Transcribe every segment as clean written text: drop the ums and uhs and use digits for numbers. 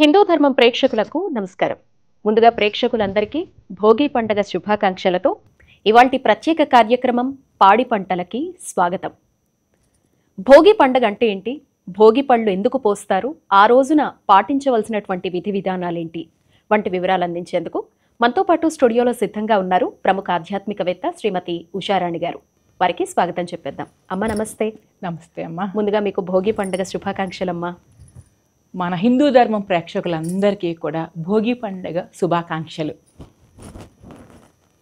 హిందూ ధర్మం ప్రేక్షకులకు నమస్కారం. ముందుగా ప్రేక్షకులందరికీ భోగి పండగ శుభాకాంక్షలతో ఇవాల్టి ప్రత్యేక కార్యక్రమం పాడి పంటలకి స్వాగతం. భోగి పండగ అంటే ఏంటి, భోగి పళ్ళు ఎందుకు పోస్తారు, ఆ రోజున పాటించవలసినటువంటి విధి విధానాలేంటి వంటి వివరాలు అందించేందుకు మనతో పాటు స్టూడియోలో సిద్ధంగా ఉన్నారు ప్రముఖ ఆధ్యాత్మికవేత్త శ్రీమతి ఉషారాణి గారు. వారికి స్వాగతం చెప్పేద్దాం. అమ్మ నమస్తే. నమస్తే అమ్మా. ముందుగా మీకు భోగి పండగ శుభాకాంక్షలమ్మా. మన హిందూ ధర్మం ప్రేక్షకులందరికీ కూడా భోగి పండుగ శుభాకాంక్షలు.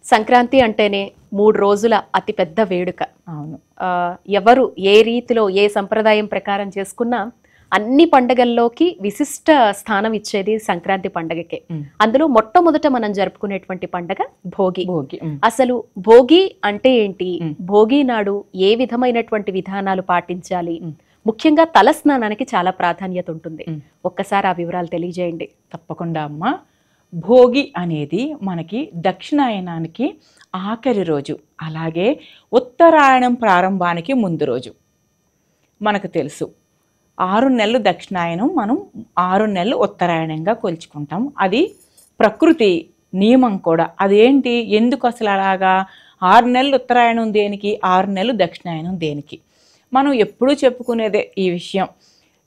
సంక్రాంతి అంటేనే 3 రోజుల అతిపెద్ద వేడుక. అవును, ఎవరు ఏ రీతిలో ఏ సంప్రదాయం ప్రకారం చేసుకున్నా అన్ని పండగల్లోకి విశిష్ట స్థానం ఇచ్చేది సంక్రాంతి పండగకే. అందులో మొట్టమొదట మనం జరుపుకునేటువంటి పండగ భోగి. అసలు భోగి అంటే ఏంటి, భోగి నాడు ఏ విధమైనటువంటి విధానాలు పాటించాలి, ముఖ్యంగా తల స్నానానికి చాలా ప్రాధాన్యత ఉంటుంది. ఒక్కసారి ఆ వివరాలు తెలియజేయండి. తప్పకుండా అమ్మా. భోగి అనేది మనకి దక్షిణాయనానికి ఆఖరి రోజు, అలాగే ఉత్తరాయణం ప్రారంభానికి ముందు రోజు. మనకు తెలుసు 6 నెలలు దక్షిణాయనం, మనం 6 నెలలు ఉత్తరాయణంగా కొలుచుకుంటాం. అది ప్రకృతి నియమం కూడా. అదేంటి, ఎందుకు అసలు అలాగా 6 నెలలు ఉత్తరాయణం దేనికి, 6 నెలలు దక్షిణాయనం దేనికి? మనం ఎప్పుడూ చెప్పుకునేదే ఈ విషయం.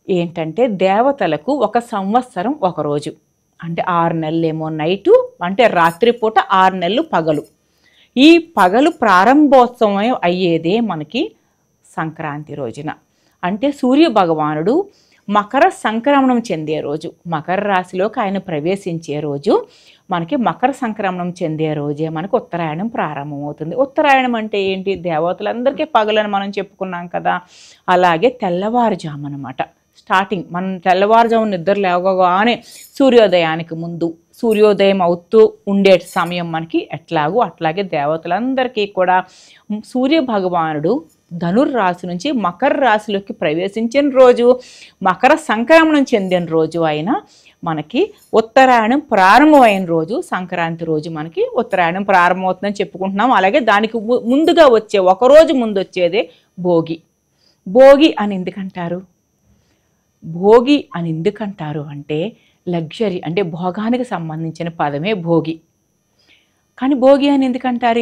ఏంటంటే దేవతలకు ఒక సంవత్సరం ఒక రోజు, అంటే 6 నెలలేమో నైటు, అంటే రాత్రిపూట 6 నెలలు పగలు. ఈ పగలు ప్రారంభోత్సవం అయ్యేదే మనకి సంక్రాంతి రోజున. అంటే సూర్య భగవానుడు మకర సంక్రమణం చెందే రోజు, మకర రాశిలోకి ఆయన ప్రవేశించే రోజు, మనకి మకర సంక్రమణం చెందే రోజే మనకు ఉత్తరాయణం ప్రారంభమవుతుంది. ఉత్తరాయణం అంటే ఏంటి, దేవతలందరికీ పగలని మనం చెప్పుకున్నాం కదా. అలాగే తెల్లవారుజాము అన్నమాట. స్టార్టింగ్ మనం తెల్లవారుజాము నిద్ర లేవగానే సూర్యోదయానికి ముందు, సూర్యోదయం అవుతూ ఉండే సమయం మనకి ఎట్లాగో అట్లాగే దేవతలందరికీ కూడా సూర్య భగవానుడు ధనుర్రాశి నుంచి మకర రాశిలోకి ప్రవేశించిన రోజు, మకర సంక్రమణం చెందిన రోజు అయినా మనకి ఉత్తరాయణం ప్రారంభమైన రోజు సంక్రాంతి రోజు మనకి ఉత్తరాయణం ప్రారంభమవుతుందని చెప్పుకుంటున్నాం. అలాగే దానికి ముందుగా వచ్చే ఒకరోజు ముందు వచ్చేదే భోగి. భోగి అని ఎందుకంటారు, భోగి అని ఎందుకంటారు అంటే లగ్జరీ, అంటే భోగానికి సంబంధించిన పదమే భోగి. కానీ భోగి అని ఎందుకంటారు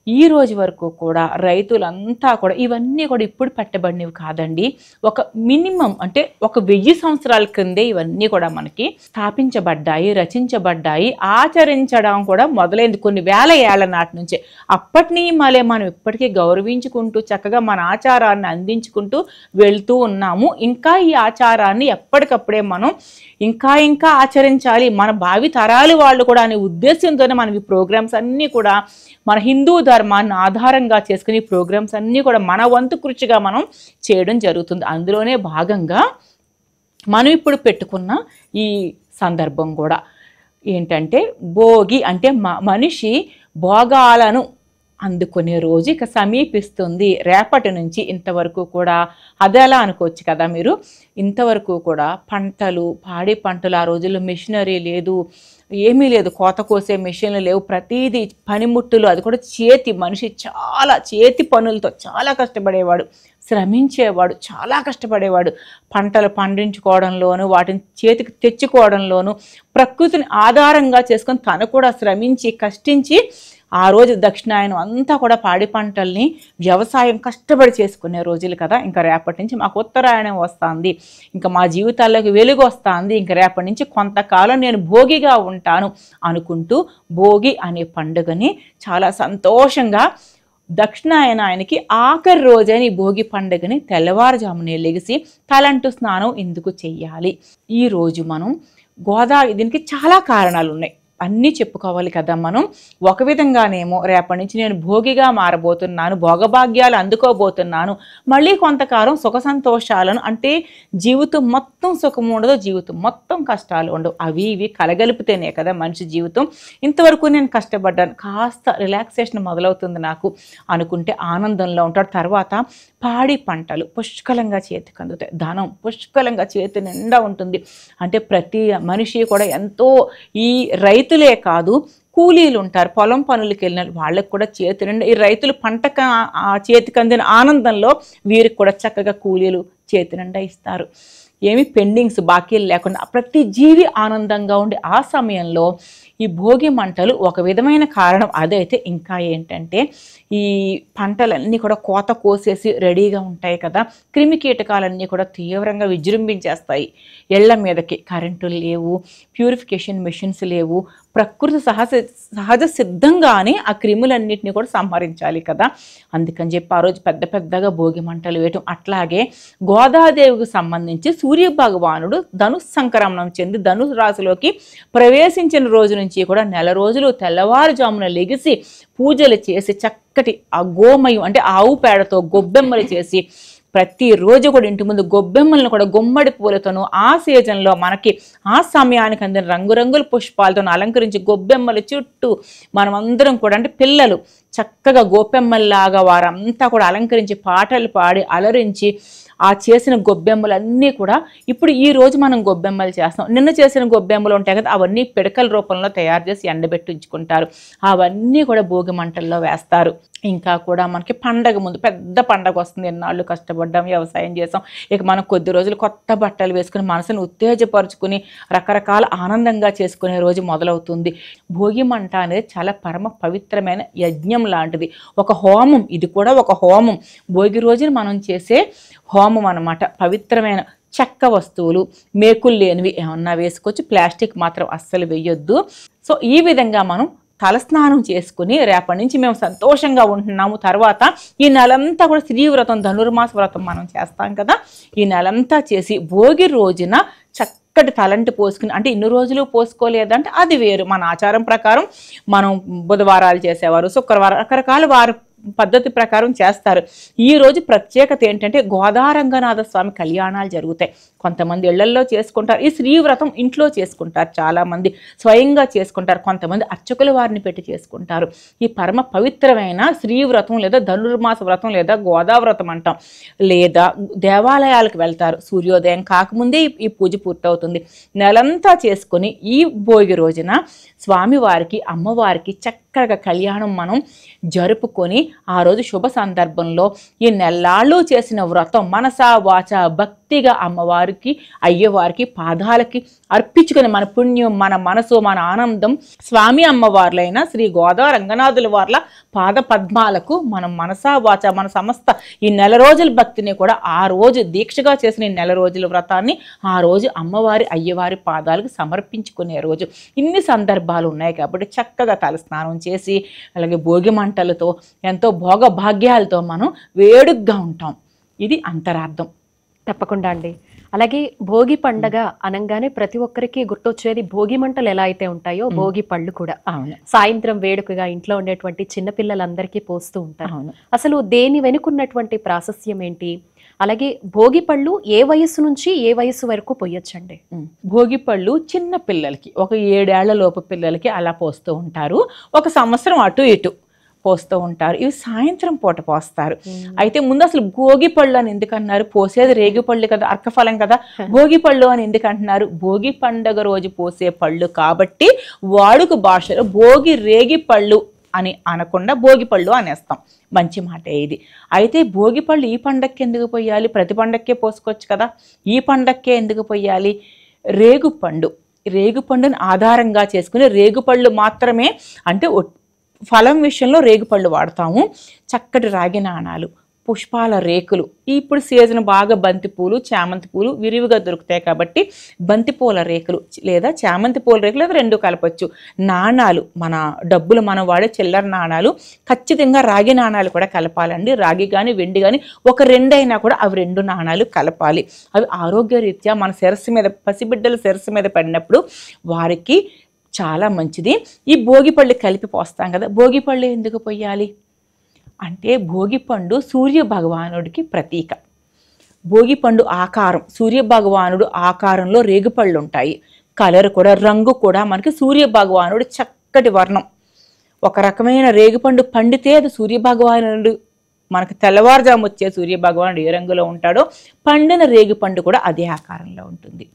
ఈ రోజు వరకు కూడా రైతులంతా కూడా ఇవన్నీ కూడా ఇప్పుడు పెట్టబడినవి కాదండి. ఒక మినిమం అంటే ఒక 1000 సంవత్సరాల క్రిందే ఇవన్నీ కూడా మనకి స్థాపించబడ్డాయి, రచించబడ్డాయి, ఆచరించడం కూడా మొదలైంది కొన్ని వేల ఏళ్ల నాటి నుంచే. అప్పటి నియమాలే మనం ఇప్పటికీ గౌరవించుకుంటూ చక్కగా మన ఆచారాన్ని అందించుకుంటూ వెళ్తూ ఉన్నాము. ఇంకా ఈ ఆచారాన్ని ఎప్పటికప్పుడే మనం ఇంకా ఆచరించాలి, మన భావి తరాలు వాళ్ళు కూడా అనే ఉద్దేశంతోనే మనం ఈ ప్రోగ్రామ్స్ అన్నీ కూడా మన హిందూ ధర్మాన్ని ఆధారంగా చేసుకుని ప్రోగ్రామ్స్ అన్నీ కూడా మన వంతు కృషిగా మనం చేయడం జరుగుతుంది. అందులోనే భాగంగా మనం ఇప్పుడు పెట్టుకున్న ఈ సందర్భం కూడా ఏంటంటే భోగి అంటే మనిషి భోగాలను అందుకునే రోజు ఇక సమీపిస్తుంది. రేపటి నుంచి ఇంతవరకు కూడా అదేలా అనుకోవచ్చు కదా మీరు, ఇంతవరకు కూడా పంటలు, పాడి పంటలు, ఆ రోజుల్లో మిషనరీ లేదు, ఏమీ లేదు, కోత కోసే మిషన్లు లేవు, ప్రతిదీ పనిముట్టులు, అది కూడా చేతి, మనిషి చాలా చేతి పనులతో చాలా కష్టపడేవాడు, శ్రమించేవాడు, చాలా కష్టపడేవాడు. పంటలు పండించుకోవడంలోనూ వాటిని చేతికి తెచ్చుకోవడంలోనూ ప్రకృతిని ఆధారంగా చేసుకొని తను కూడా శ్రమించి కష్టించి ఆ రోజు దక్షిణాయనం అంతా కూడా పాడి పంటల్ని వ్యవసాయం కష్టపడి చేసుకునే రోజులు కదా. ఇంకా రేపటి నుంచి మాకు ఉత్తరాయణం వస్తుంది, ఇంకా మా జీవితాల్లోకి వెలుగు వస్తుంది, ఇంకా రేపటి నుంచి కొంతకాలం నేను భోగిగా ఉంటాను అనుకుంటూ భోగి అనే పండుగని చాలా సంతోషంగా దక్షిణాయనానికి ఆఖరి రోజైన ఈ భోగి పండుగని తెల్లవారుజామునే లెగిసి తలంటు స్నానం ఎందుకు చెయ్యాలి, ఈ రోజు మనం గోదావరి, దీనికి చాలా కారణాలు ఉన్నాయి, అన్నీ చెప్పుకోవాలి కదా మనం. ఒక విధంగానేమో రేపటి నుంచి నేను భోగిగా మారబోతున్నాను, భోగభాగ్యాలు అందుకోబోతున్నాను, మళ్ళీ కొంతకాలం సుఖ సంతోషాలను, అంటే జీవితం మొత్తం సుఖం ఉండదు, జీవితం మొత్తం కష్టాలు ఉండవు, అవి ఇవి కలగలిపితేనే కదా మనిషి జీవితం. ఇంతవరకు నేను కష్టపడ్డాను, కాస్త రిలాక్సేషన్ మొదలవుతుంది నాకు అనుకుంటే ఆనందంలో ఉంటాడు. తర్వాత పాడి పంటలు పుష్కలంగా చేతికి అందుతాయి, ధనం పుష్కలంగా చేతి నిండా ఉంటుంది. అంటే ప్రతి మనిషి కూడా ఎంతో, ఈ రైతులే కాదు కూలీలు ఉంటారు, పొలం పనులకు వెళ్ళిన వాళ్ళకి కూడా చేతి నిండా ఈ రైతులు పంటకు చేతికి అందిన ఆనందంలో వీరికి కూడా చక్కగా కూలీలు చేతి నిండా ఇస్తారు. ఏమి పెండింగ్స్ బాకీలు లేకుండా ప్రతి జీవి ఆనందంగా ఉండి ఆ సమయంలో ఈ భోగి మంటలు ఒక విధమైన కారణం. అదైతే ఇంకా ఏంటంటే ఈ పంటలన్నీ కూడా కోత కోసేసి రెడీగా ఉంటాయి కదా, క్రిమి కీటకాలన్నీ కూడా తీవ్రంగా విజృంభించేస్తాయి ఇళ్ల మీదకి. కరెంటులు లేవు, ప్యూరిఫికేషన్ మెషిన్స్ లేవు, ప్రకృతి సహజ సిద్ధంగానే ఆ క్రిములన్నింటినీ కూడా సంహరించాలి కదా. అందుకని చెప్పి ఆ రోజు పెద్ద పెద్దగా భోగి మంటలు వేయటం. అట్లాగే గోదాదేవికి సంబంధించి సూర్య భగవానుడు ధనుస్ సంక్రమణం చెంది ధనుసు రాశిలోకి ప్రవేశించిన రోజు నుంచి కూడా నెల రోజులు తెల్లవారుజామున లెగిసి పూజలు చేసి చక్కటి ఆ గోమయం అంటే ఆవు పేడతో గొబ్బెమ్మలు చేసి ప్రతిరోజు కూడా ఇంటి ముందు గొబ్బెమ్మలను కూడా గుమ్మడి పూలతోనూ ఆ సీజన్లో మనకి ఆ సమయానికి అందిన రంగురంగుల పుష్పాలతో అలంకరించి గొబ్బెమ్మల చుట్టూ మనమందరం కూడా అంటే పిల్లలు చక్కగా గోపెమ్మల్లాగా వారంతా కూడా అలంకరించి పాటలు పాడి అలరించి ఆ చేసిన గొబ్బెమ్మలన్నీ కూడా ఇప్పుడు ఈ రోజు మనం గొబ్బెమ్మలు చేస్తాం. నిన్న చేసిన గొబ్బెమ్మలు ఉంటాయి కదా, అవన్నీ పిడకల రూపంలో తయారు చేసి ఎండబెట్టి ఉంచుకుంటారు. అవన్నీ కూడా భోగి మంటల్లో వేస్తారు. ఇంకా కూడా మనకి పండగ ముందు పెద్ద పండగ వస్తుంది. ఎన్నాళ్ళు కష్టపడ్డాం, వ్యవసాయం చేసాం, ఇక మనం కొద్ది రోజులు కొత్త బట్టలు వేసుకుని మనసును ఉత్తేజపరుచుకుని రకరకాల ఆనందంగా చేసుకునే రోజు మొదలవుతుంది. భోగి మంట అనేది చాలా పరమ పవిత్రమైన యజ్ఞం లాంటిది, ఒక హోమం. ఇది కూడా ఒక హోమం. భోగి రోజున మనం చేసే హోమం అన్నమాట. పవిత్రమైన చెక్క వస్తువులు, మేకులు లేనివి ఏమన్నా వేసుకోవచ్చు, ప్లాస్టిక్ మాత్రం అస్సలు వేయొద్దు. సో ఈ విధంగా మనం తలస్నానం చేసుకుని రేపటి నుంచి మేము సంతోషంగా ఉంటున్నాము. తర్వాత ఈ నెలంతా కూడా శ్రీవ్రతం ధనుర్మాస వ్రతం మనం చేస్తాం కదా, ఈ నెలంతా చేసి భోగి రోజున చక్కటి తలంటి పోసుకుని, అంటే ఇన్ని రోజులు పోసుకోలేదంటే అది వేరు. మన ఆచారం ప్రకారం మనం బుధవారాలు చేసేవారు, శుక్రవారం రకరకాల వారు పద్ధతి ప్రకారం చేస్తారు. ఈ రోజు ప్రత్యేకత ఏంటంటే గోదారంగనాథ స్వామి కళ్యాణాలు జరుగుతాయి. కొంతమంది ఇళ్లల్లో చేసుకుంటారు, ఈ శ్రీవ్రతం ఇంట్లో చేసుకుంటారు, చాలామంది స్వయంగా చేసుకుంటారు, కొంతమంది అర్చకుల వారిని పెట్టి చేసుకుంటారు. ఈ పరమ పవిత్రమైన శ్రీవ్రతం లేదా ధనుర్మాస వ్రతం లేదా గోదావ్రతం అంటాం. లేదా దేవాలయాలకు వెళ్తారు, సూర్యోదయం కాకముందే ఈ పూజ పూర్తవుతుంది. నెలంతా చేసుకొని ఈ భోగి రోజున స్వామివారికి అమ్మవారికి చక్కగా కళ్యాణం మనం జరుపుకొని ఆ రోజు శుభ సందర్భంలో ఈ నెల్లాళ్ళు చేసిన వ్రతం మనసా వాచ భక్తిగా అమ్మవారికి అయ్యవారికి పాదాలకి అర్పించుకొని మన పుణ్యం, మన మనసు, మన ఆనందం స్వామి అమ్మవార్లైన శ్రీ గోదా రంగనాథుల వార్ల పాద పద్మాలకు మనం మనసా వాచ మన సమస్త ఈ నెల రోజుల భక్తిని కూడా ఆ రోజు దీక్షగా చేసిన ఈ నెల రోజుల వ్రతాన్ని ఆ రోజు అమ్మవారి అయ్యవారి పాదాలకు సమర్పించుకునే రోజు. ఇన్ని సందర్భాలు ఉన్నాయి కాబట్టి చక్కగా తలస్నానం చేసి అలాగే భోగి మంటలతో ఎంతో భోగ భాగ్యాలతో మనం వేడుగ్గా ఉంటాం. ఇది అంతరార్థం. తప్పకుండా అండి. అలాగే భోగి పండగ అనగానే ప్రతి ఒక్కరికి గుర్తొచ్చేది భోగి మంటలు ఎలా అయితే ఉంటాయో భోగి పళ్ళు కూడా. సాయంత్రం వేడుకగా ఇంట్లో ఉండేటువంటి చిన్నపిల్లలందరికీ పోస్తూ ఉంటారు. అసలు దేని వెనుకున్నటువంటి ప్రాశస్యం ఏంటి? అలాగే భోగి పళ్ళు ఏ వయస్సు నుంచి ఏ వయస్సు వరకు పోయొచ్చండి? భోగి పళ్ళు చిన్న పిల్లలకి, ఒక 7 ఏళ్ల లోపు పిల్లలకి అలా పోస్తూ ఉంటారు. 1 సంవత్సరం అటు ఇటు పోస్తూ ఉంటారు. ఇవి సాయంత్రం పూట పోస్తారు. అయితే ముందు అసలు భోగి పళ్ళు అని ఎందుకన్నారు? పోసేది రేగి పళ్ళు కదా, అర్కఫలం కదా, భోగి పళ్ళు అని ఎందుకు అంటున్నారు? భోగి పండగ రోజు పోసే పళ్ళు కాబట్టి వాడుక భాషలో భోగి రేగి పళ్ళు అని అనకుండా భోగి పళ్ళు అనేస్తాం. మంచి మాట ఇది. అయితే భోగి పళ్ళు ఈ పండక్కి ఎందుకు పోయాలి? ప్రతి పండక్కే పోసుకోవచ్చు కదా, ఈ పండక్కే ఎందుకు పోయాలి? రేగుపండు, రేగుపండుని ఆధారంగా చేసుకుని రేగుపళ్ళు మాత్రమే, అంటే ఫలం విషయంలో రేగుపళ్ళు వాడతాము. చక్కటి రాగి నాణాలు, పుష్పాల రేకులు, ఇప్పుడు సీజన్ బాగా బంతిపూలు, చామంతి పూలు విరివిగా దొరుకుతాయి కాబట్టి బంతిపూల రేకులు లేదా చామంతి పూల రేకులు, లేదా 2 కలపచ్చు. నాణాలు, మన డబ్బులు మనం వాడే చిల్లర నాణాలు, ఖచ్చితంగా రాగి నాణాలు కూడా కలపాలండి. రాగి కానీ వెండి కానీ ఒక 2 అయినా కూడా అవి 2 నాణాలు కలపాలి. అవి ఆరోగ్యరీత్యా మన శిరస్సు మీద, పసిబిడ్డల శిరస్సు మీద పడినప్పుడు వారికి చాలా మంచిది. ఈ భోగిపళ్ళు కలిపి పోస్తాం కదా, భోగిపళ్ళు ఎందుకు పోయాలి అంటే భోగిపండు సూర్య భగవానుడికి ప్రతీక. భోగిపండు ఆకారం, సూర్య భగవానుడు ఆకారంలో రేగుపళ్ళు ఉంటాయి. కలర్ కూడా, రంగు కూడా మనకి సూర్య భగవానుడు చక్కటి వర్ణం. ఒక రకమైన రేగుపండు పండితే అది సూర్య భగవానుడు, మనకు తెల్లవారుజాము వచ్చే సూర్య భగవానుడు ఏ రంగులో ఉంటాడో పండిన రేగుపండు కూడా అదే ఆకారంలో ఉంటుంది.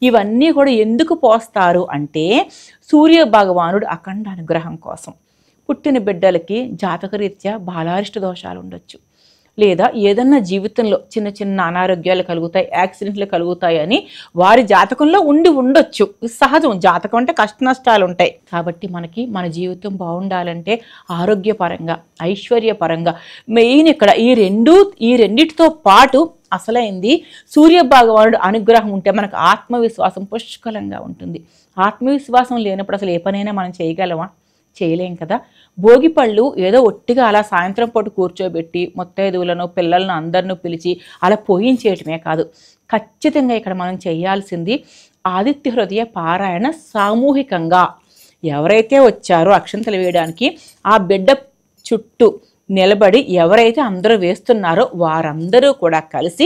ఇవన్నీ కూడా ఎందుకు పోస్తారు అంటే సూర్య భగవానుడు అఖండ అనుగ్రహం కోసం. పుట్టిన బిడ్డలకి జాతకరీత్యా బాలారిష్ట దోషాలు ఉండొచ్చు, లేదా ఏదన్నా జీవితంలో చిన్న చిన్న అనారోగ్యాలు కలుగుతాయి, యాక్సిడెంట్లు కలుగుతాయి అని వారి జాతకంలో ఉండొచ్చు. సహజం, జాతకం అంటే కష్ట నష్టాలు ఉంటాయి. కాబట్టి మనకి మన జీవితం బాగుండాలంటే ఆరోగ్యపరంగా, ఐశ్వర్యపరంగా మెయిన్ ఇక్కడ ఈ రెండిటితో పాటు అసలైంది సూర్య భగవానుడు అనుగ్రహం ఉంటే మనకు ఆత్మవిశ్వాసం పుష్కలంగా ఉంటుంది. ఆత్మవిశ్వాసం లేనప్పుడు అసలు ఏ పనైనా మనం చేయగలమా? చేయలేం కదా. భోగిపళ్ళు ఏదో ఒట్టిగా అలా సాయంత్రం పూట కూర్చోబెట్టి ముత్తైదువులను పిల్లలను అందరినూ పిలిచి అలా పోయించేయటమే కాదు. ఖచ్చితంగా ఇక్కడ మనం చేయాల్సింది ఆదిత్య హృదయ పారాయణ సామూహికంగా. ఎవరైతే వచ్చారో అక్షంతలు వేయడానికి ఆ బిడ్డ చుట్టూ నిలబడి ఎవరైతే అందరూ వేస్తున్నారో వారందరూ కూడా కలిసి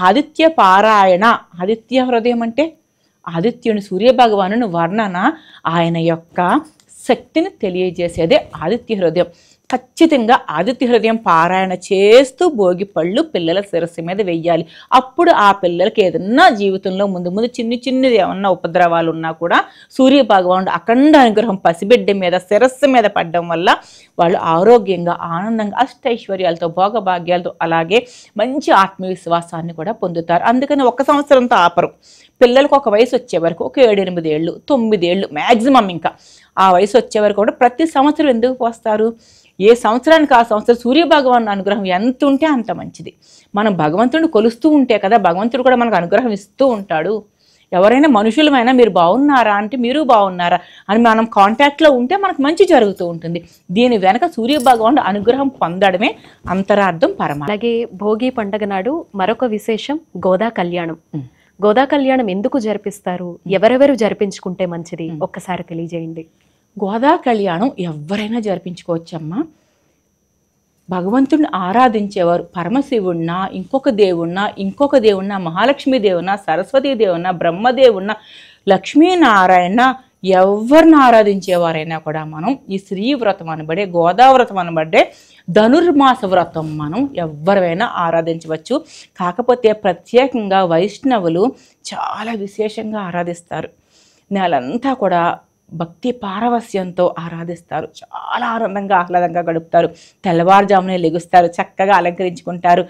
ఆదిత్య పారాయణ, ఆదిత్య హృదయం అంటే ఆదిత్యుని సూర్యభగవాను వర్ణన, ఆయన యొక్క శక్తిని తెలియజేసేదే ఆదిత్య హృదయం. ఖచ్చితంగా ఆదిత్య హృదయం పారాయణ చేస్తూ భోగిపళ్ళు పిల్లల శిరస్సు మీద వెయ్యాలి. అప్పుడు ఆ పిల్లలకి ఏదన్నా జీవితంలో ముందు చిన్నది ఏమన్నా ఉపద్రవాలు ఉన్నా కూడా సూర్య భగవానుడు అఖండ అనుగ్రహం పసిబిడ్డ మీద శిరస్సు మీద పడడం వల్ల వాళ్ళు ఆరోగ్యంగా, ఆనందంగా, అష్టైశ్వర్యాలతో, భోగభాగ్యాలతో, అలాగే మంచి ఆత్మవిశ్వాసాన్ని కూడా పొందుతారు. అందుకని 1 సంవత్సరంతో ఆపరు. పిల్లలకు ఒక వయసు వచ్చే వరకు, ఒక 7-8 ఏళ్ళు, 9 ఏళ్ళు మ్యాక్సిమం, ఇంకా ఆ వయసు వచ్చే వరకు కూడా ప్రతి సంవత్సరం ఎందుకు పోస్తారు? ఏ సంవత్సరానికి ఆ సంవత్సరం సూర్యభగవాను అనుగ్రహం ఎంత ఉంటే అంత మంచిది. మనం భగవంతుడిని కొలుస్తూ ఉంటే కదా భగవంతుడు కూడా మనకు అనుగ్రహం ఇస్తూ ఉంటాడు. ఎవరైనా మనుషులమైనా మీరు బాగున్నారా అంటే మీరు బాగున్నారా అని మనం కాంటాక్ట్లో ఉంటే మనకు మంచి జరుగుతూ ఉంటుంది. దీని వెనక సూర్యభగవానుడు అనుగ్రహం పొందడమే అంతరార్థం, పరమ. అలాగే భోగి పండగ నాడు మరొక విశేషం గోదా కళ్యాణం. గోదా కళ్యాణం ఎందుకు జరిపిస్తారు? ఎవరెవరు జరిపించుకుంటే మంచిది? ఒక్కసారి తెలియజేయండి. గోదా కళ్యాణం ఎవరైనా జరిపించుకోవచ్చమ్మా. భగవంతుడిని ఆరాధించేవారు, పరమశివుడినా, ఇంకొక దేవుడినా, మహాలక్ష్మీ దేవుడినా, సరస్వతీ దేవుడినా, బ్రహ్మదేవుడినా, లక్ష్మీనారాయణ, ఎవరిని ఆరాధించేవారైనా కూడా మనం ఈ శ్రీవ్రతం అనబడే, గోదావ్రతం అనబడే ధనుర్మాస వ్రతం మనం ఎవరైనా ఆరాధించవచ్చు. కాకపోతే ప్రత్యేకంగా వైష్ణవులు చాలా విశేషంగా ఆరాధిస్తారు. నెలంతా కూడా భక్తి పారవస్యంతో ఆరాధిస్తారు. చాలా ఆనందంగా, ఆహ్లాదంగా గడుపుతారు. తెల్లవారుజామునే లెగుస్తారు, చక్కగా అలంకరించుకుంటారు.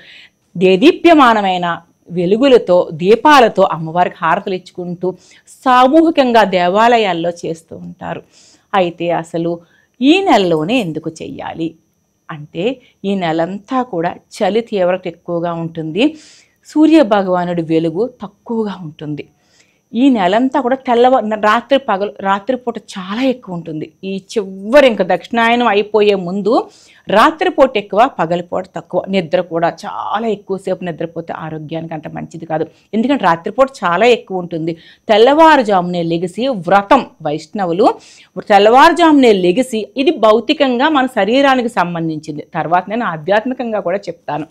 దేదీప్యమానమైన వెలుగులతో, దీపాలతో అమ్మవారికి హారతులు ఇచ్చుకుంటూ సామూహికంగా దేవాలయాల్లో చేస్తూ ఉంటారు. అయితే అసలు ఈ నెలలోనే ఎందుకు చెయ్యాలి అంటే, ఈ నెలంతా కూడా చలి తీవ్రత ఎక్కువగా ఉంటుంది, సూర్య భగవానుడి వెలుగు తక్కువగా ఉంటుంది. ఈ నెలంతా కూడా రాత్రిపూట చాలా ఎక్కువ ఉంటుంది. ఈ చివరి ఇంకా దక్షిణాయనం అయిపోయే ముందు రాత్రిపూట ఎక్కువ, పగలిపూట తక్కువ. నిద్ర కూడా చాలా ఎక్కువసేపు నిద్రపోతే ఆరోగ్యానికి అంత మంచిది కాదు. ఎందుకంటే రాత్రిపూట చాలా ఎక్కువ ఉంటుంది. తెల్లవారుజామునే లెగిసి వ్రతం, వైష్ణవులు తెల్లవారుజామునే లెగిసి, ఇది భౌతికంగా మన శరీరానికి సంబంధించింది, తర్వాత నేను ఆధ్యాత్మికంగా కూడా చెప్తాను.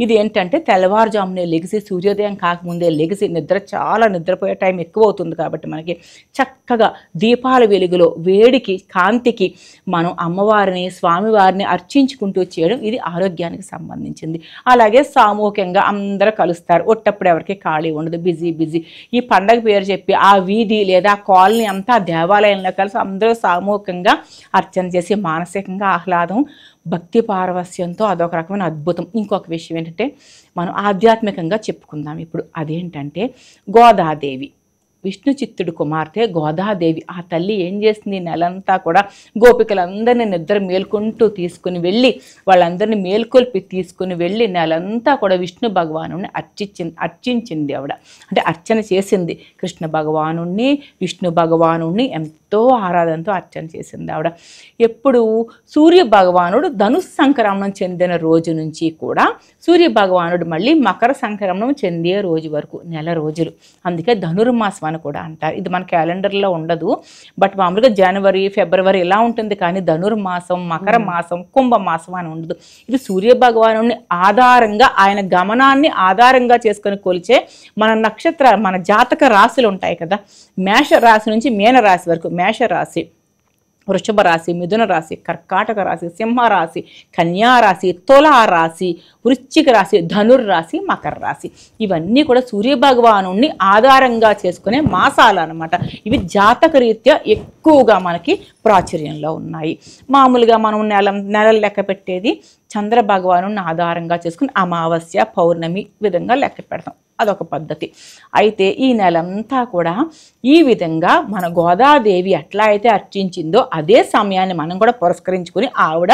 ఇది ఏంటంటే తెల్లవారుజామునే లెగిసి, సూర్యోదయం కాకముందే లెగిసి, నిద్రపోయే టైం ఎక్కువ అవుతుంది కాబట్టి మనకి చక్కగా దీపాల వెలుగులో, వేడికి, కాంతికి మనం అమ్మవారిని, స్వామివారిని అర్చించుకుంటూ చేయడం ఇది ఆరోగ్యానికి సంబంధించింది. అలాగే సామూహికంగా అందరూ కలుస్తారు. ఒట్టప్పుడు ఎవరికి ఖాళీ ఉండదు, బిజీ. ఈ పండగ పేరు చెప్పి ఆ వీధి లేదా కాలనీ అంతా దేవాలయంలో కలిసి అందరూ సామూహికంగా అర్చన చేసి మానసికంగా ఆహ్లాదం, భక్తి పారవస్యంతో అదొక రకమైన అద్భుతం. ఇంకొక విషయం ఏంటంటే మనం ఆధ్యాత్మికంగా చెప్పుకుందాం ఇప్పుడు. అదేంటంటే గోదాదేవి, విష్ణు చిత్తుడు కుమార్తె గోదాదేవి. ఆ తల్లి ఏం చేస్తుంది? నెలంతా కూడా గోపికలందరినీ నిద్ర మేల్కొంటూ తీసుకుని వెళ్ళి, వాళ్ళందరినీ మేల్కొల్పి తీసుకుని వెళ్ళి నెలంతా కూడా విష్ణు భగవాను అర్చించింది ఆవిడ. అంటే అర్చన చేసింది. కృష్ణ భగవాను, విష్ణు భగవాను ఎంతో ఆరాధనతో అర్చన చేసింది ఆవిడ. ఎప్పుడు సూర్య భగవానుడు ధనుస్ సంక్రమణం చెందిన రోజు నుంచి కూడా సూర్య భగవానుడు మళ్ళీ మకర సంక్రమణం చెందే రోజు వరకు నెల రోజులు. అందుకే ధనుర్మాసం అని కూడా అంటారు. ఇది మన క్యాలెండర్లో ఉండదు, బట్ మామూలుగా జనవరి, ఫిబ్రవరి ఇలా ఉంటుంది. కానీ ధనుర్మాసం, మకర మాసం, కుంభమాసం అని ఉండదు. ఇది సూర్య భగవాను ఆధారంగా, ఆయన గమనాన్ని ఆధారంగా చేసుకొని కొలిచే మన నక్షత్రాలు, మన జాతక రాశులు ఉంటాయి కదా. మేష రాశి నుంచి మీన రాశి వరకు, మేష రాశి, వృషభ రాశి, మిథున రాశి, కర్కాటక రాశి, సింహరాశి, కన్యారాశి, తులా రాశి, వృశ్చిక రాశి, ధనుర్రాశి, మకర రాశి, ఇవన్నీ కూడా సూర్యభగవాను ఆధారంగా చేసుకునే మాసాలు అన్నమాట. ఇవి జాతక రీత్యా ఎక్కువగా మనకి ప్రాచుర్యంలో ఉన్నాయి. మామూలుగా మనం నెలలు లెక్క పెట్టేది చంద్ర భగవాను ఆధారంగా చేసుకుని అమావాస్య, పౌర్ణమి విధంగా లెక్క పెడతాం. అదొక పద్ధతి. అయితే ఈ నెలంతా కూడా ఈ విధంగా మన గోదాదేవి ఎట్లా అయితే అర్చించిందో అదే సమయాన్ని మనం కూడా పురస్కరించుకుని ఆవిడ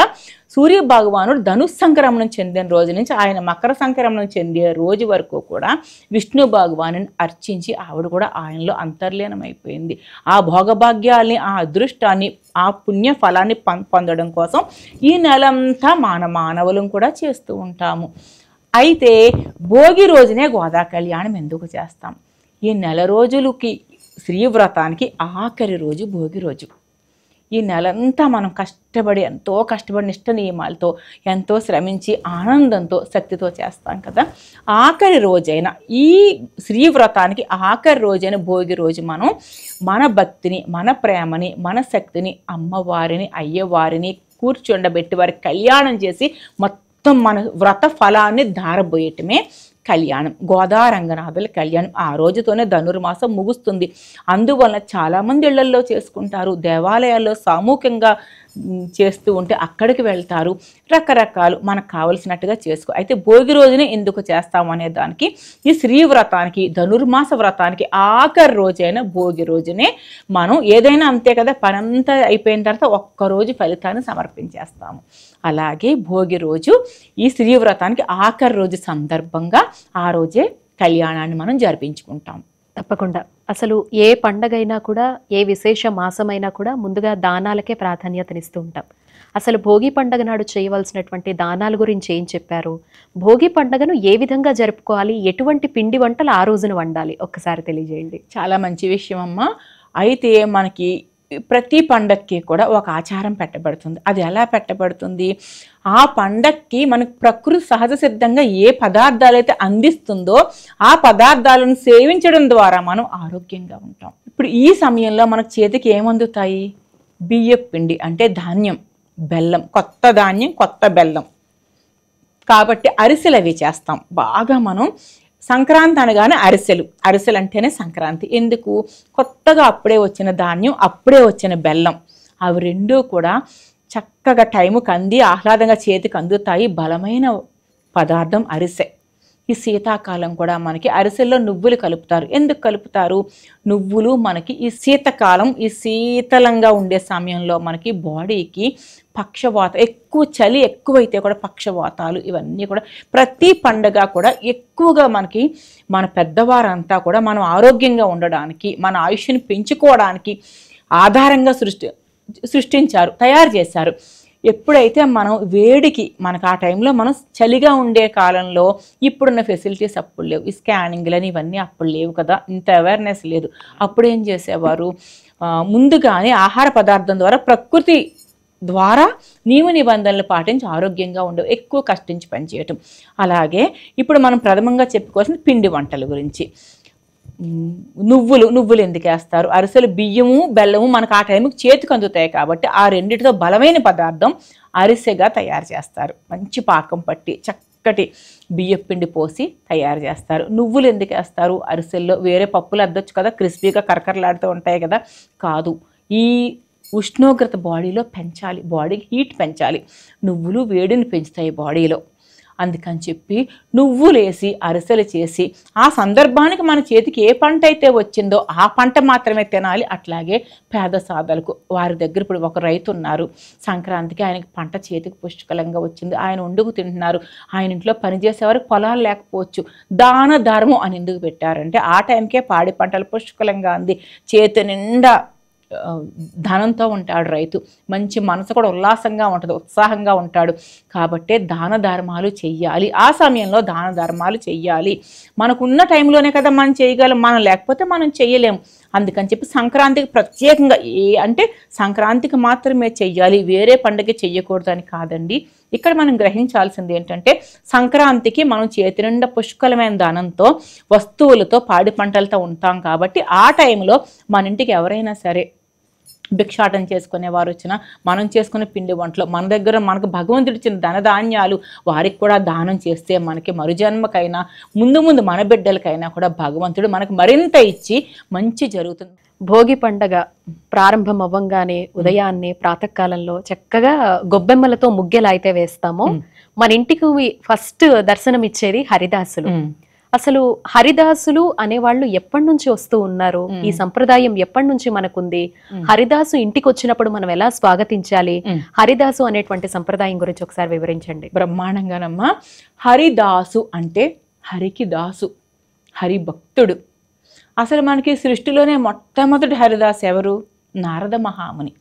సూర్య భగవానుడు ధనుస్ సంక్రమణం చెందిన రోజు నుంచి ఆయన మకర సంక్రమణం చెందే రోజు వరకు కూడా విష్ణు భగవాను అర్చించి ఆవిడ కూడా ఆయనలో అంతర్లీనమైపోయింది. ఆ భోగభాగ్యాల్ని, ఆ అదృష్టాన్ని, ఆ పుణ్య ఫలాన్ని పొందడం కోసం ఈ నెలంతా మానవులం కూడా చేస్తూ ఉంటాము. అయితే భోగి రోజునే గోదా కళ్యాణం ఎందుకు చేస్తాం? ఈ నెల రోజులకి శ్రీవ్రతానికి ఆఖరి రోజు భోగి రోజు. ఈ నెలంతా మనం ఎంతో కష్టపడి నిష్ట నియమాలతో ఎంతో శ్రమించి ఆనందంతో శక్తితో చేస్తాం కదా. ఆఖరి రోజైన ఈ శ్రీవ్రతానికి ఆఖరి రోజైన భోగి రోజు మనం మన భక్తిని, మన ప్రేమని, మన శక్తిని అమ్మవారిని, అయ్యవారిని కూర్చుండబెట్టి వారికి కళ్యాణం చేసి మొత్తం మన వ్రత ఫలాన్ని ధారబోయటమే కళ్యాణం. గోదారంగనాథుల కళ్యాణం. ఆ రోజుతోనే ధనుర్మాసం ముగుస్తుంది. అందువలన చాలామంది ఇళ్లల్లో చేసుకుంటారు, దేవాలయాల్లో సామూహికంగా చేస్తూ ఉంటే అక్కడికి వెళ్తారు. రకరకాలు మనకు కావలసినట్టుగా చేసుకో. అయితే భోగి రోజునే ఎందుకు చేస్తాము అనే దానికి ఈ శ్రీవ్రతానికి, ధనుర్మాస వ్రతానికి ఆఖరి రోజైన భోగి రోజునే మనం ఏదైనా అంతే కదా, పనంతా అయిపోయిన తర్వాత ఒక్కరోజు ఫలితాన్ని సమర్పించేస్తాము. అలాగే భోగి రోజు ఈ శ్రీవ్రతానికి ఆఖరి రోజు సందర్భంగా ఆ రోజే కళ్యాణాన్ని మనం జరిపించుకుంటాం. తప్పకుండా. అసలు ఏ పండగైనా కూడా, ఏ విశేష మాసమైనా కూడా ముందుగా దానాలకే ప్రాధాన్యతనిస్తూ ఉంటాం. అసలు భోగి పండగ నాడు చేయవలసినటువంటి దానాల గురించి ఏం చెప్పారు? భోగి పండగను ఏ విధంగా జరుపుకోవాలి? ఎటువంటి పిండి వంటలు ఆ రోజున వండాలి? ఒక్కసారి తెలియజేయండి. చాలా మంచి విషయం అమ్మా. అయితే మనకి ప్రతి పండక్కి కూడా ఒక ఆచారం పెట్టబడుతుంది. అది ఎలా పెట్టబడుతుంది? ఆ పండక్కి మనకు ప్రకృతి సహజ సిద్ధంగా ఏ పదార్థాలు అయితే అందిస్తుందో ఆ పదార్థాలను సేవించడం ద్వారా మనం ఆరోగ్యంగా ఉంటాం. ఇప్పుడు ఈ సమయంలో మనకు చేతికి ఏమందుతాయి? బియ్యపు పిండి అంటే ధాన్యం, బెల్లం, కొత్త ధాన్యం, కొత్త బెల్లం. కాబట్టి అరిసెలు అవి చేస్తాం. బాగా మనం సంక్రాంతి అనగానే అరిసెలు అంటేనే సంక్రాంతి. ఎందుకు? కొత్తగా అప్పుడే వచ్చిన ధాన్యం, అప్పుడే వచ్చిన బెల్లం, అవి రెండూ కూడా చక్కగా టైముకి అంది ఆహ్లాదంగా చేతికి అందుతాయి. బలమైన పదార్థం అరిసె. ఈ శీతాకాలం కూడా మనకి అరిసెల్లో నువ్వులు కలుపుతారు. ఎందుకు కలుపుతారు? నువ్వులు మనకి ఈ శీతకాలం, ఈ శీతలంగా ఉండే సమయంలో మనకి బాడీకి పక్షవాతం, ఎక్కువ చలి ఎక్కువైతే కూడా పక్షవాతాలు, ఇవన్నీ కూడా ప్రతి పండగ కూడా ఎక్కువగా మనకి మన పెద్దవారంతా కూడా మనం ఆరోగ్యంగా ఉండడానికి, మన ఆయుష్ని పెంచుకోవడానికి ఆధారంగా సృష్టించారు, తయారు చేశారు. ఎప్పుడైతే మనం వేడికి, మనకు ఆ టైంలో మనం చలిగా ఉండే కాలంలో ఇప్పుడున్న ఫెసిలిటీస్ అప్పుడు లేవు. ఈ స్కానింగ్లని ఇవన్నీ అప్పుడు లేవు కదా, ఇంత అవేర్నెస్ లేదు. అప్పుడు ఏం చేసేవారు? ముందుగానే ఆహార పదార్థం ద్వారా, ప్రకృతి ద్వారా నియమ నిబంధనలు పాటించి ఆరోగ్యంగా ఉండవు, ఎక్కువ కష్టించి పనిచేయటం. అలాగే ఇప్పుడు మనం ప్రథమంగా చెప్పుకోవాల్సిన పిండి వంటల గురించి. నువ్వులు ఎందుకు వేస్తారు? అరిసెలు బియ్యము, బెల్లము మనకు ఆ టైంకి చేతికి అందుతాయి కాబట్టి ఆ రెండిటితో బలమైన పదార్థం అరిసెగా తయారు చేస్తారు. మంచి పాకం పట్టి చక్కటి బియ్యపు పిండి పోసి తయారు చేస్తారు. నువ్వులు ఎందుకు వేస్తారు? అరిసెల్లో వేరే పప్పులు అద్దొచ్చు కదా, క్రిస్పీగా కరకరలాడుతూ ఉంటాయి కదా. కాదు, ఈ ఉష్ణోగ్రత బాడీలో పెంచాలి, బాడీకి హీట్ పెంచాలి. నువ్వులు వేడిని పెంచుతాయి బాడీలో. అందుకని చెప్పి నువ్వులేసి అరిసెలు చేసి ఆ సందర్భానికి మన చేతికి ఏ పంట అయితే వచ్చిందో ఆ పంట మాత్రమే తినాలి. అట్లాగే పేద సాధలకు, వారి దగ్గర ఇప్పుడు ఒక రైతు ఉన్నారు, సంక్రాంతికి ఆయనకి పంట చేతికి పుష్కలంగా వచ్చింది, ఆయన వండుకు తింటున్నారు. ఆయన ఇంట్లో పనిచేసేవారికి పొలాలు లేకపోవచ్చు, దాన ధర్మం అని ఎందుకు పెట్టారంటే ఆ టైంకే పాడి పంటలు పుష్కలంగా అంది, చేతి నిండా ధనంతో ఉంటాడు రైతు, మంచి మనసు కూడా ఉల్లాసంగా ఉంటుంది, ఉత్సాహంగా ఉంటాడు. కాబట్టే దాన ధర్మాలు చెయ్యాలి. ఆ సమయంలో దాన ధర్మాలు చెయ్యాలి. మనకున్న టైంలోనే కదా మనం చేయగలం, మనం లేకపోతే మనం చెయ్యలేము. అందుకని చెప్పి సంక్రాంతికి ప్రత్యేకంగా అంటే సంక్రాంతికి మాత్రమే చెయ్యాలి, వేరే పండుగ చెయ్యకూడదని కాదండి. ఇక్కడ మనం గ్రహించాల్సింది ఏంటంటే సంక్రాంతికి మనం చేతి నిండా పుష్కలమైన ధనంతో, వస్తువులతో, పాడి పంటలతో ఉంటాం కాబట్టి ఆ టైంలో మన ఇంటికి ఎవరైనా సరే భిక్షాటం చేసుకునే వారు వచ్చినా, మనం చేసుకునే పిండి వంటలు, మన దగ్గర మనకు భగవంతుడు ఇచ్చిన ధనధాన్యాలు వారికి కూడా దానం చేస్తే మనకి మరుజన్మకైనా ముందు మన బిడ్డలకైనా కూడా భగవంతుడు మనకు మరింత ఇచ్చి మంచి జరుగుతుంది. భోగి పండగ ప్రారంభం అవ్వంగానే ఉదయాన్నే ప్రాతకాలంలో చక్కగా గొబ్బెమ్మలతో ముగ్గెలా అయితే వేస్తామో మన ఇంటికి ఫస్ట్ దర్శనం ఇచ్చేది హరిదాసులు. అసలు హరిదాసులు అనేవాళ్ళు ఎప్పటి నుంచి వస్తూ ఉన్నారు, ఈ సంప్రదాయం ఎప్పటి నుంచి మనకుంది, హరిదాసు ఇంటికి వచ్చినప్పుడు మనం ఎలా స్వాగతించాలి, హరిదాసు అనేటువంటి సంప్రదాయం గురించి ఒకసారి వివరించండి. బ్రహ్మాండంగానమ్మా. హరిదాసు అంటే హరికి దాసు, హరి భక్తుడు. అసలు మనకి సృష్టిలోనే మొట్టమొదటి హరిదాసు ఎవరు? నారద మహాముని.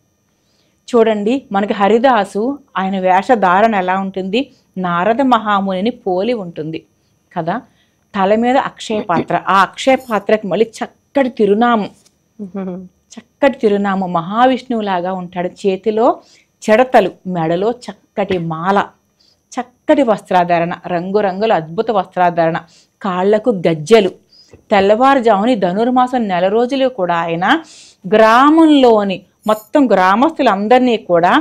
చూడండి, మనకి హరిదాసు ఆయన వేషధారణ ఎలా ఉంటుంది? నారద మహామునిని పోలి ఉంటుంది కదా. తల మీద అక్షయ పాత్ర, ఆ అక్షయ పాత్రకి మళ్ళీ చక్కటి తిరునామం మహావిష్ణువులాగా ఉంటాడు. చేతిలో చెడతలు, మెడలో చక్కటి మాల, చక్కటి వస్త్రాధారణ, రంగురంగుల అద్భుత వస్త్రాధారణ, కాళ్లకు గజ్జెలు. తెల్లవారుజాముని ధనుర్మాసం నెల రోజులు కూడా ఆయన గ్రామంలోని మొత్తం గ్రామస్తులందరినీ కూడా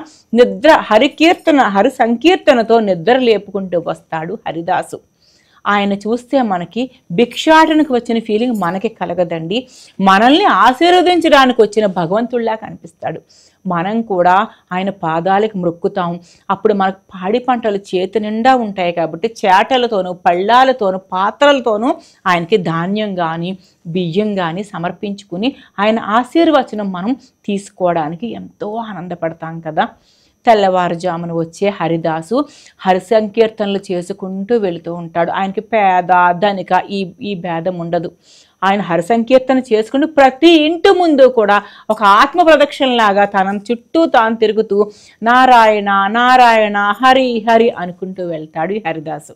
హరి సంకీర్తనతో నిద్ర లేపుకుంటూ వస్తాడు హరిదాసు. ఆయన చూస్తే మనకి భిక్షాటనకు వచ్చిన ఫీలింగ్ మనకి కలగదండి. మనల్ని ఆశీర్వదించడానికి వచ్చిన భగవంతుడిలా కనిపిస్తాడు. మనం కూడా ఆయన పాదాలకు మొక్కుతాం. అప్పుడు మనకు పాడి పంటలు చేతి నిండా ఉంటాయి కాబట్టి చేటలతోనూ పళ్ళాలతోనూ పాత్రలతోనూ ఆయనకి ధాన్యం కానీ బియ్యం కానీ సమర్పించుకుని ఆయన ఆశీర్వచనం మనం తీసుకోవడానికి ఎంతో ఆనందపడతాం కదా. తెల్లవారుజామున వచ్చే హరిదాసు హరి సంకీర్తనలు చేసుకుంటూ వెళుతూ ఉంటాడు. ఆయనకి పేద ధనిక ఈ భేదం ఉండదు. ఆయన హరి సంకీర్తన చేసుకుంటూ ప్రతి ఇంటి ముందు కూడా ఒక ఆత్మ ప్రదక్షిణలాగా తన చుట్టూ తాను తిరుగుతూ నారాయణ నారాయణ హరి హరి అనుకుంటూ వెళ్తాడు ఈ హరిదాసు.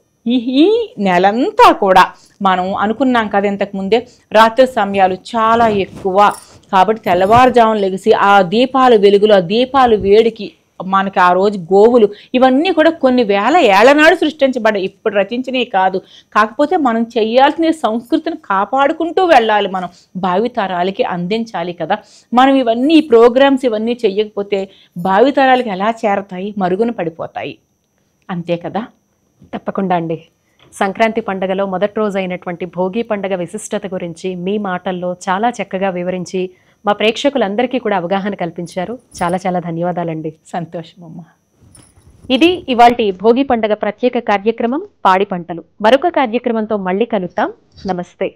ఈ నెలంతా కూడా మనం అనుకున్నాం కదా ఇంతకుముందే, రాత్రి సమయాలు చాలా ఎక్కువ కాబట్టి తెల్లవారుజామున లెగిసి ఆ దీపాల వెలుగులో, ఆ దీపాల వేడికి మనకి ఆ రోజు గోవులు ఇవన్నీ కూడా కొన్ని వేల ఏళ్ల నాడు సృష్టించబడ్డాయి, ఇప్పుడు రచించినవి కాదు. కాకపోతే మనం చేయాల్సిన సంస్కృతిని కాపాడుకుంటూ వెళ్ళాలి, మనం భావితరాలకి అందించాలి కదా. మనం ఇవన్నీ ఈ ప్రోగ్రామ్స్ ఇవన్నీ చెయ్యకపోతే భావితరాలకి ఎలా చేరతాయి? మరుగున పడిపోతాయి. అంతే కదా. తప్పకుండా అండి. సంక్రాంతి పండుగలో మొదటి రోజు అయినటువంటి భోగి పండుగ విశిష్టత గురించి మీ మాటల్లో చాలా చక్కగా వివరించి మా ప్రేక్షకులందరికీ కూడా అవగాహన కల్పించారు. చాలా చాలా ధన్యవాదాలండి. సంతోషం అమ్మా. ఇది ఇవాల్టి భోగి పండుగ ప్రత్యేక కార్యక్రమం పాడి పంటలు. మరొక కార్యక్రమంతో మళ్ళీ కలుద్దాం. నమస్తే.